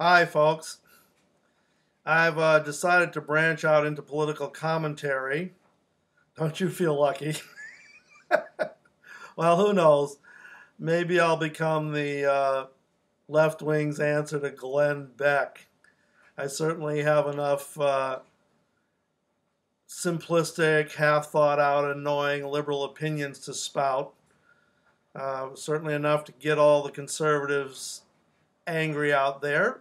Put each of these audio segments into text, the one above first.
Hi, folks. I've decided to branch out into political commentary. Don't you feel lucky? Well, who knows? Maybe I'll become the left wing's answer to Glenn Beck. I certainly have enough simplistic, half thought out, annoying liberal opinions to spout. Certainly enough to get all the conservatives angry out there.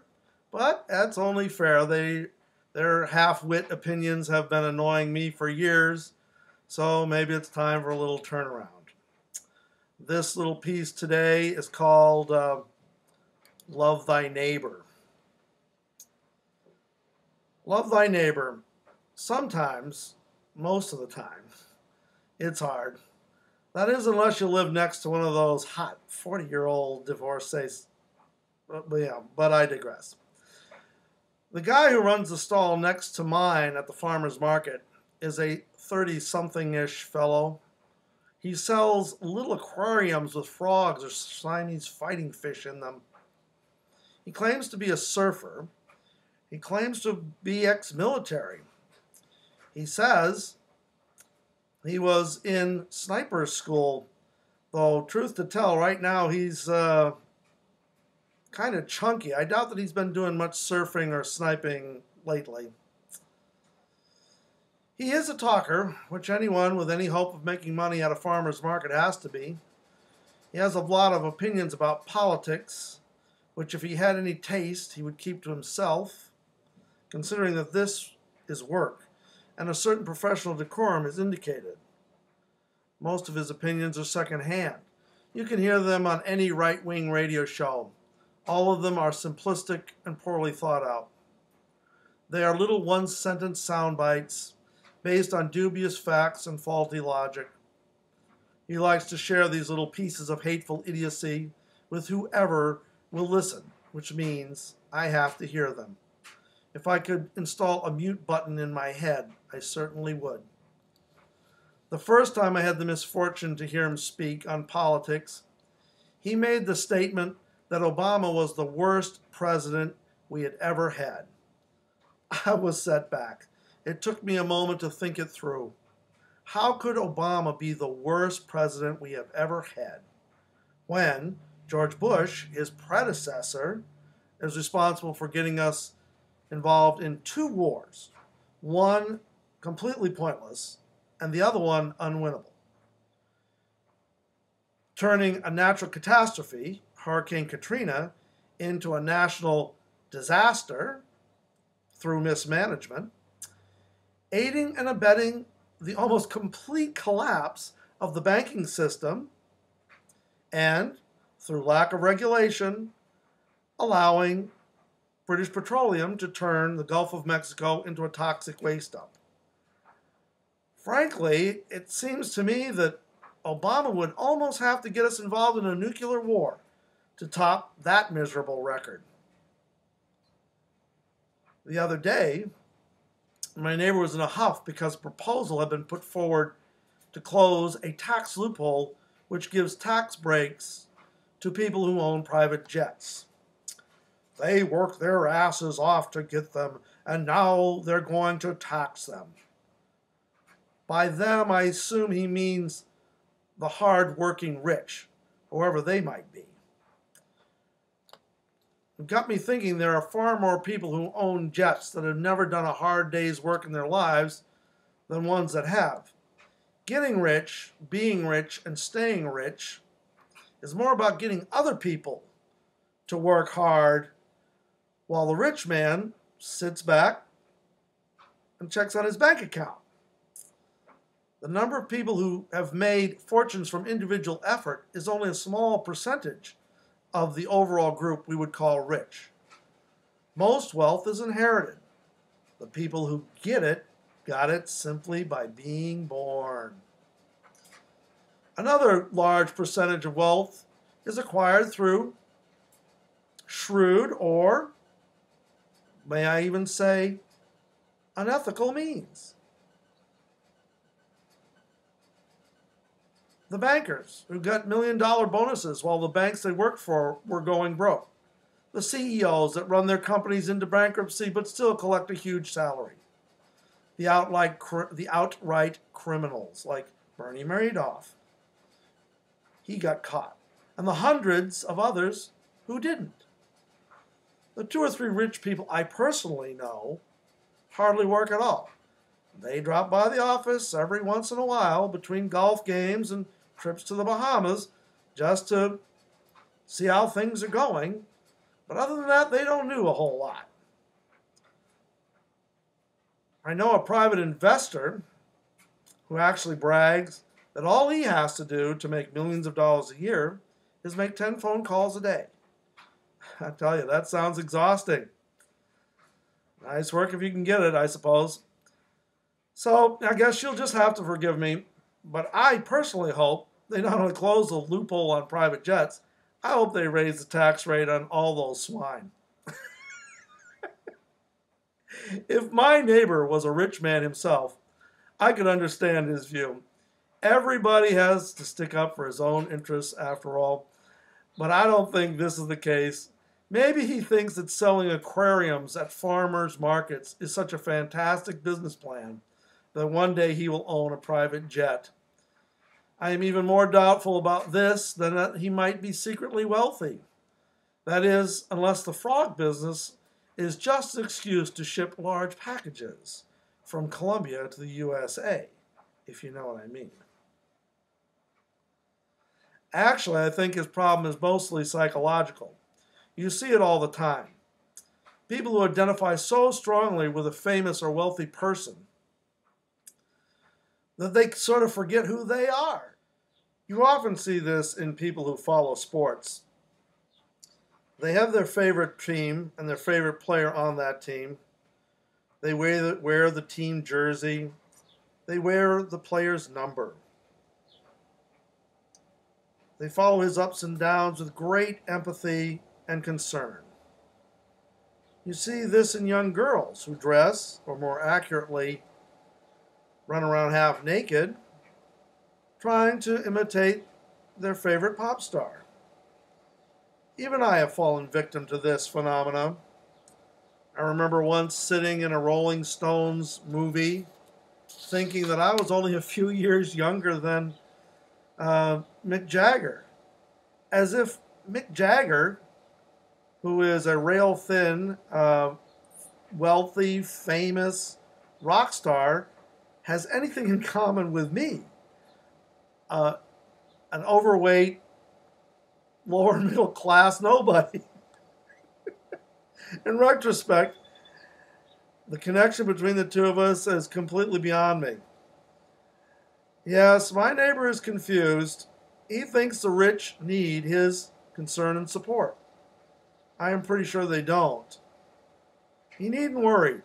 But that's only fair. Their half-wit opinions have been annoying me for years, so maybe it's time for a little turnaround. This little piece today is called Love Thy Neighbor. Love thy neighbor. Sometimes, most of the time, it's hard. That is, unless you live next to one of those hot 40-year-old divorcees. But I digress. The guy who runs the stall next to mine at the farmer's market is a 30-something-ish fellow. He sells little aquariums with frogs or Siamese fighting fish in them. He claims to be a surfer. He claims to be ex-military. He says he was in sniper school, though truth to tell, right now he's kind of chunky. I doubt that he's been doing much surfing or sniping lately. He is a talker, which anyone with any hope of making money at a farmer's market has to be. He has a lot of opinions about politics, which if he had any taste, he would keep to himself, considering that this is work, and a certain professional decorum is indicated. Most of his opinions are secondhand. You can hear them on any right-wing radio show. All of them are simplistic and poorly thought out. They are little one-sentence sound bites based on dubious facts and faulty logic. He likes to share these little pieces of hateful idiocy with whoever will listen, which means I have to hear them. If I could install a mute button in my head, I certainly would. The first time I had the misfortune to hear him speak on politics, he made the statement that Obama was the worst president we had ever had. I was set back. It took me a moment to think it through. How could Obama be the worst president we have ever had when George Bush, his predecessor, is responsible for getting us involved in two wars, one completely pointless and the other one unwinnable, turning a natural catastrophe, Hurricane Katrina, into a national disaster through mismanagement, aiding and abetting the almost complete collapse of the banking system, and, through lack of regulation, allowing British Petroleum to turn the Gulf of Mexico into a toxic waste dump. Frankly, it seems to me that Obama would almost have to get us involved in a nuclear war to top that miserable record. The other day, my neighbor was in a huff because a proposal had been put forward to close a tax loophole which gives tax breaks to people who own private jets. They work their asses off to get them, and now they're going to tax them. By them, I assume he means the hard-working rich, whoever they might be. It got me thinking there are far more people who own jets that have never done a hard day's work in their lives than ones that have. Getting rich, being rich, and staying rich is more about getting other people to work hard while the rich man sits back and checks on his bank account. The number of people who have made fortunes from individual effort is only a small percentage of the overall group we would call rich. Most wealth is inherited. The people who get it got it simply by being born. Another large percentage of wealth is acquired through shrewd or, may I even say, unethical means. The bankers who got million-dollar bonuses while the banks they worked for were going broke. The CEOs that run their companies into bankruptcy but still collect a huge salary. The outright criminals like Bernie Madoff. He got caught. And the hundreds of others who didn't. The 2 or 3 rich people I personally know hardly work at all. They drop by the office every once in a while between golf games and trips to the Bahamas just to see how things are going. But other than that, they don't do a whole lot. I know a private investor who actually brags that all he has to do to make millions of dollars a year is make 10 phone calls a day. I tell you, that sounds exhausting. Nice work if you can get it, I suppose. So I guess you'll just have to forgive me, but I personally hope they not only close the loophole on private jets, I hope they raise the tax rate on all those swine. If my neighbor was a rich man himself, I could understand his view. Everybody has to stick up for his own interests after all, but I don't think this is the case. Maybe he thinks that selling aquariums at farmers' markets is such a fantastic business plan that one day he will own a private jet. I am even more doubtful about this than that he might be secretly wealthy. That is, unless the frog business is just an excuse to ship large packages from Colombia to the USA, if you know what I mean. Actually, I think his problem is mostly psychological. You see it all the time. People who identify so strongly with a famous or wealthy person that they sort of forget who they are. You often see this in people who follow sports. They have their favorite team and their favorite player on that team. They wear the team jersey. They wear the player's number. They follow his ups and downs with great empathy and concern. You see this in young girls who dress, or more accurately, run around half naked, trying to imitate their favorite pop star. Even I have fallen victim to this phenomenon. I remember once sitting in a Rolling Stones movie thinking that I was only a few years younger than Mick Jagger. As if Mick Jagger, who is a rail-thin, wealthy, famous rock star, has anything in common with me. An overweight, lower middle class nobody. In retrospect, the connection between the two of us is completely beyond me. Yes, my neighbor is confused. He thinks the rich need his concern and support. I am pretty sure they don't. He needn't worry.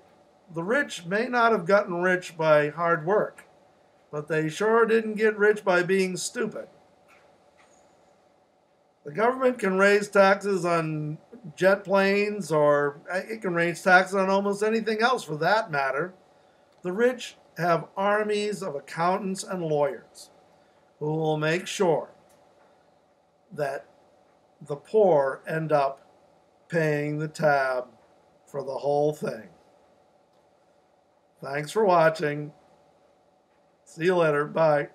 The rich may not have gotten rich by hard work, but they sure didn't get rich by being stupid. The government can raise taxes on jet planes, or it can raise taxes on almost anything else for that matter. The rich have armies of accountants and lawyers who will make sure that the poor end up paying the tab for the whole thing. Thanks for watching. See you later. Bye.